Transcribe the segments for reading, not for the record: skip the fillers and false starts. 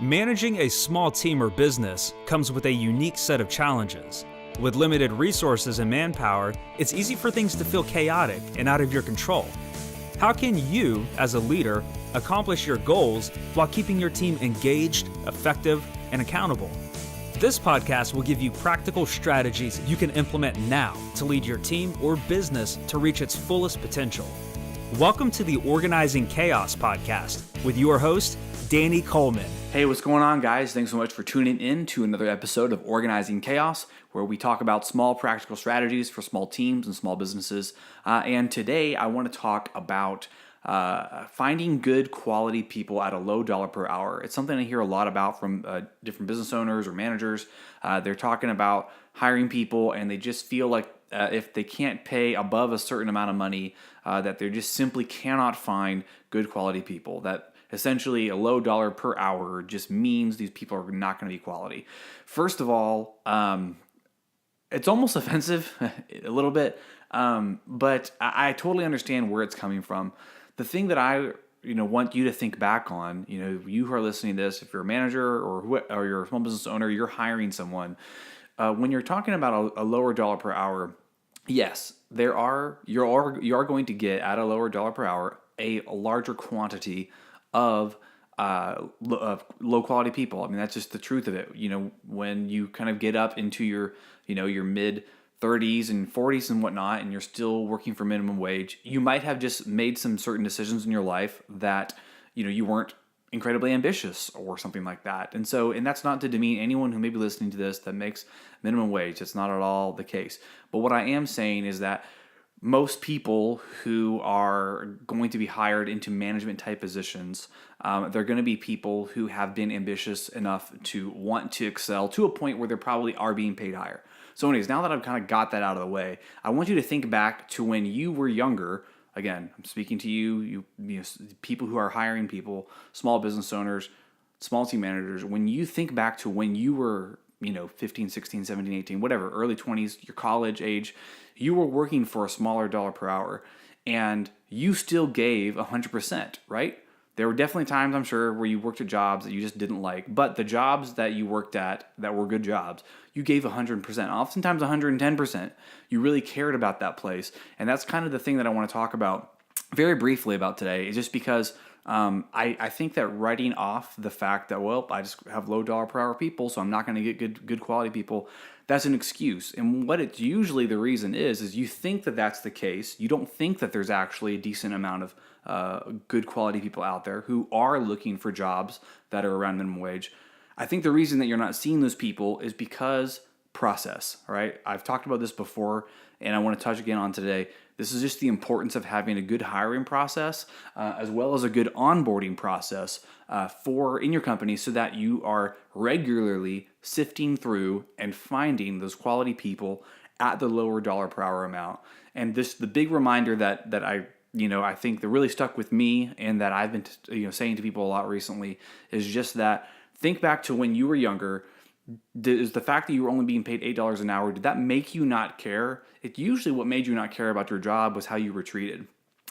Managing a small team or business comes with a unique set of challenges. With limited resources and manpower, it's easy for things to feel chaotic and out of your control. How can you, as a leader, accomplish your goals while keeping your team engaged, effective, and accountable? This podcast will give you practical strategies you can implement now to lead your team or business to reach its fullest potential. Welcome to the Organizing Chaos podcast with your host, Danny Coleman. Hey, what's going on, guys? Thanks so much for tuning in to another episode of Organizing Chaos, where we talk about small practical strategies for small teams and small businesses. And today I want to talk about finding good quality people at a low dollar per hour. It's something I hear a lot about from different business owners or managers. They're talking about hiring people and they just feel like if they can't pay above a certain amount of money, that they just simply cannot find good quality people. That essentially a low dollar per hour just means these people are not going to be quality. First of all, it's almost offensive a little bit, but I totally understand where it's coming from. The thing that I want you to think back on, you who are listening to this, if you're a manager or you're a small business owner, you're hiring someone. When you're talking about a lower dollar per hour, yes, you are going to get at a lower dollar per hour a larger quantity of low quality people. I mean, that's just the truth of it. When you kind of get up into your mid 30s and 40s and whatnot, and you're still working for minimum wage, you might have just made some certain decisions in your life that, you weren't incredibly ambitious or something like that. And that's not to demean anyone who may be listening to this that makes minimum wage. It's not at all the case. But what I am saying is that most people who are going to be hired into management type positions, they're going to be people who have been ambitious enough to want to excel to a point where they probably are being paid higher. So anyways, now that I've kind of got that out of the way, I want you to think back to when you were younger. Again, I'm speaking to you people who are hiring people, small business owners, small team managers. When you think back to when you were 15, 16, 17, 18, whatever, early 20s, your college age, you were working for a smaller dollar per hour and you still gave 100%, right? There were definitely times, I'm sure, where you worked at jobs that you just didn't like, but the jobs that you worked at that were good jobs, you gave 100%, oftentimes 110%. You really cared about that place. And that's kind of the thing that I want to talk about very briefly about today, is just because I think that writing off the fact that, I just have low dollar per hour people, so I'm not going to get good quality people, that's an excuse. And what it's usually the reason is you think that that's the case. You don't think that there's actually a decent amount of good quality people out there who are looking for jobs that are around minimum wage. I think the reason that you're not seeing those people is because process, all right? I've talked about this before, and I want to touch again on today. This is just the importance of having a good hiring process, as well as a good onboarding process in your company, so that you are regularly sifting through and finding those quality people at the lower dollar per hour amount. And the big reminder that I think that really stuck with me, and that I've been saying to people a lot recently, is just that think back to when you were younger. Is the fact that you were only being paid $8 an hour, did that make you not care? It usually what made you not care about your job was how you were treated.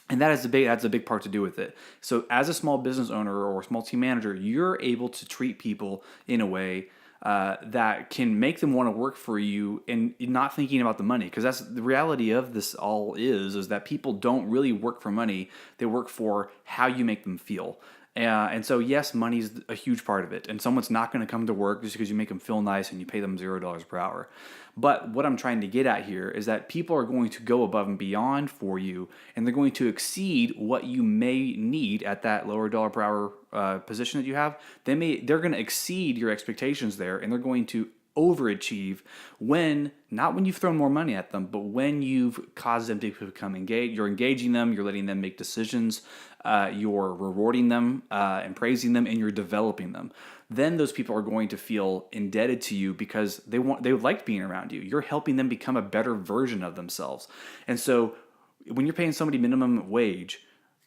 And that's a big part to do with it. So as a small business owner or a small team manager, you're able to treat people in a way that can make them want to work for you, and not thinking about the money. Because that's the reality of this all is that people don't really work for money. They work for how you make them feel. And so, yes, money is a huge part of it. And someone's not going to come to work just because you make them feel nice and you pay them $0 per hour. But what I'm trying to get at here is that people are going to go above and beyond for you, and they're going to exceed what you may need at that lower dollar per hour position that you have. They're going to exceed your expectations there, and they're going to overachieve not when you've thrown more money at them, but when you've caused them to become engaged. You're engaging them, you're letting them make decisions, you're rewarding them and praising them, and you're developing them. Then those people are going to feel indebted to you because they like being around you. You're helping them become a better version of themselves. And so when you're paying somebody minimum wage,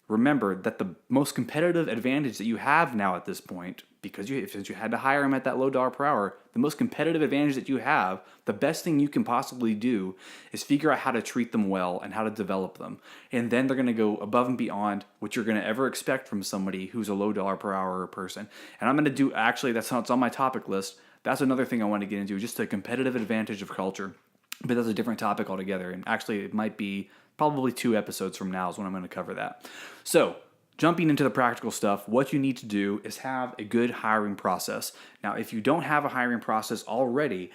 remember that the most competitive advantage that you have now at this point, because since you had to hire them at that low dollar per hour, the most competitive advantage that you have, the best thing you can possibly do is figure out how to treat them well and how to develop them. And then they're going to go above and beyond what you're going to ever expect from somebody who's a low dollar per hour person. And I'm going to do, actually, it's on my topic list. That's another thing I want to get into, just a competitive advantage of culture. But that's a different topic altogether. And actually, it might be probably 2 episodes from now is when I'm going to cover that. So, jumping into the practical stuff, what you need to do is have a good hiring process. Now, if you don't have a hiring process already,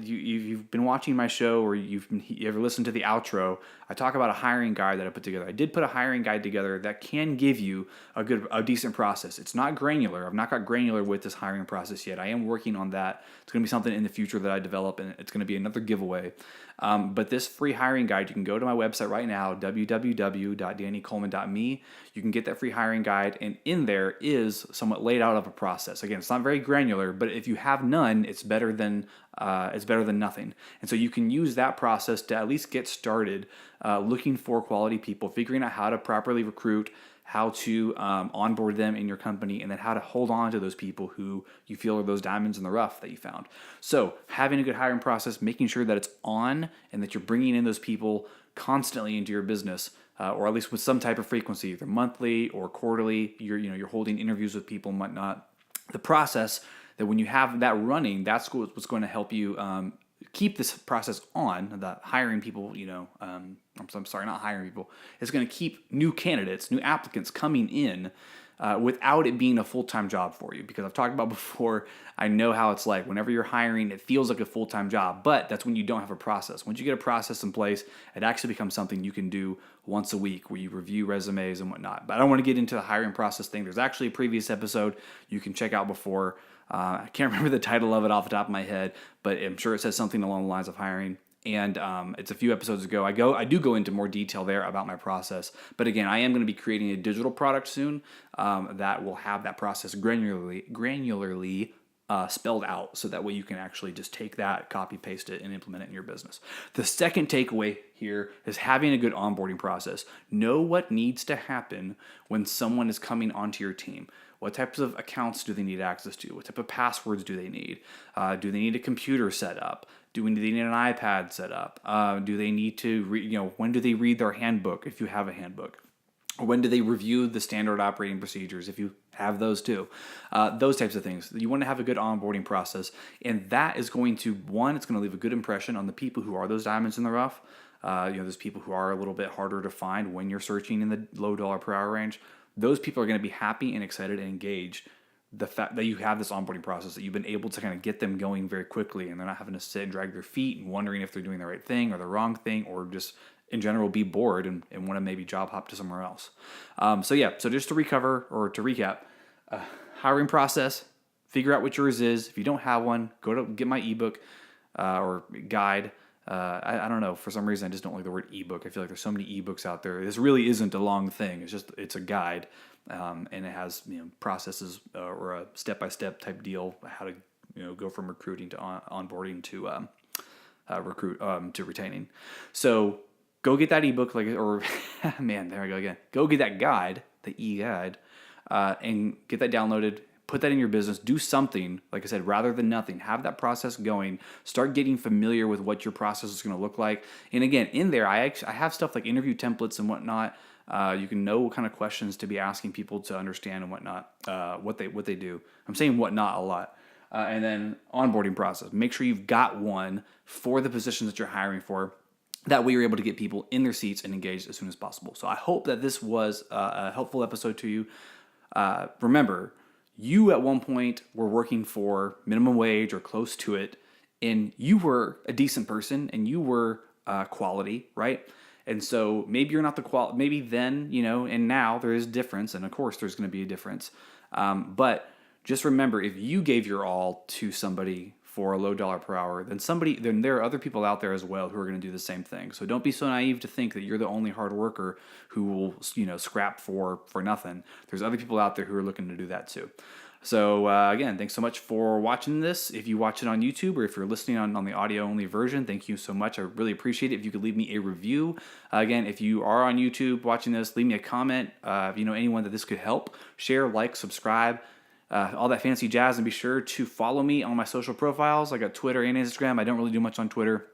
you've been watching my show, or you ever listened to the outro, I talk about a hiring guide that I put together. I did put a hiring guide together that can give you a decent process. It's not granular. I've not got granular with this hiring process yet. I am working on that. It's going to be something in the future that I develop, and it's going to be another giveaway. But this free hiring guide, you can go to my website right now, www.dannycoleman.me. You can get that free hiring guide, and in there is somewhat laid out of a process. Again, it's not very granular, but if you have none, it's better than nothing. And so you can use that process to at least get started looking for quality people, figuring out how to properly recruit, how to onboard them in your company, and then how to hold on to those people who you feel are those diamonds in the rough that you found. So having a good hiring process, making sure that it's on and that you're bringing in those people constantly into your business, or at least with some type of frequency, either monthly or quarterly. You're holding interviews with people and whatnot. The process that when you have that running, that's what's going to help you keep this process on. That hiring people, I'm sorry, not hiring people. It's going to keep new candidates, new applicants coming in without it being a full-time job for you. Because I've talked about before, I know how it's like. Whenever you're hiring, it feels like a full-time job, but that's when you don't have a process. Once you get a process in place, it actually becomes something you can do once a week where you review resumes and whatnot. But I don't want to get into the hiring process thing. There's actually a previous episode you can check out before. I can't remember the title of it off the top of my head, but I'm sure it says something along the lines of hiring. And it's a few episodes ago. I do go into more detail there about my process. But again, I am going to be creating a digital product soon that will have that process granularly spelled out, so that way you can actually just take that, copy, paste it, and implement it in your business. The second takeaway here is having a good onboarding process. Know what needs to happen when someone is coming onto your team. What types of accounts do they need access to? What type of passwords do they need? Do they need a computer set up? Do they need an iPad set up? Do they need to when do they read their handbook if you have a handbook? Or when do they review the standard operating procedures if you have those too? Those types of things. You want to have a good onboarding process, and that is going to, it's going to leave a good impression on the people who are those diamonds in the rough. Those people who are a little bit harder to find when you're searching in the low dollar per hour range. Those people are going to be happy and excited and engaged. The fact that you have this onboarding process, that you've been able to kind of get them going very quickly, and they're not having to sit and drag their feet and wondering if they're doing the right thing or the wrong thing, or just in general be bored and want to maybe job hop to somewhere else. So just to recap, hiring process, figure out what yours is. If you don't have one, go to get my ebook or guide. I don't know. For some reason, I just don't like the word ebook. I feel like there's so many ebooks out there. This really isn't a long thing. It's a guide, and it has processes or a step-by-step type deal, how to go from recruiting to onboarding to to retaining. So go get that ebook, there I go again. Go get that guide, the e-guide, and get that downloaded. Put that in your business. Do something, like I said, rather than nothing. Have that process going. Start getting familiar with what your process is going to look like. And again, in there, I have stuff like interview templates and whatnot. You can know what kind of questions to be asking people to understand and whatnot, what they do. I'm saying whatnot a lot. And then onboarding process. Make sure you've got one for the positions that you're hiring for. That way you're able to get people in their seats and engaged as soon as possible. So I hope that this was a helpful episode to you. Remember, you at one point were working for minimum wage or close to it, and you were a decent person and you were quality, right? And so maybe you're not the quality, maybe then, and now there is a difference, and of course there's going to be a difference. But just remember, if you gave your all to somebody for a low dollar per hour, then there are other people out there as well who are going to do the same thing. So don't be so naive to think that you're the only hard worker who will, scrap for nothing. There's other people out there who are looking to do that too. So again, thanks so much for watching this. If you watch it on YouTube or if you're listening on the audio only version, thank you so much. I really appreciate it if you could leave me a review. Again, if you are on YouTube watching this, leave me a comment. If you know anyone that this could help, share, like, subscribe, all that fancy jazz, and be sure to follow me on my social profiles. I got Twitter and Instagram. I don't really do much on Twitter.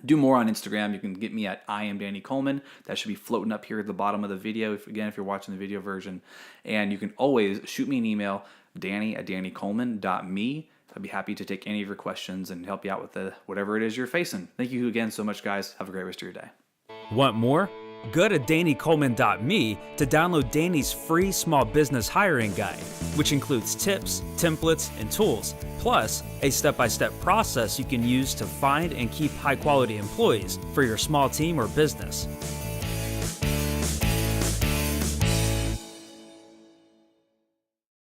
Do more on Instagram. You can get me at I am Danny Coleman. That should be floating up here at the bottom of the video, if you're watching the video version. And you can always shoot me an email, danny@dannycoleman.me. I'd be happy to take any of your questions and help you out with whatever it is you're facing. Thank you again so much, guys. Have a great rest of your day. Want more? Go to dannycoleman.me to download Danny's free small business hiring guide, which includes tips, templates, and tools, plus a step-by-step process you can use to find and keep high-quality employees for your small team or business.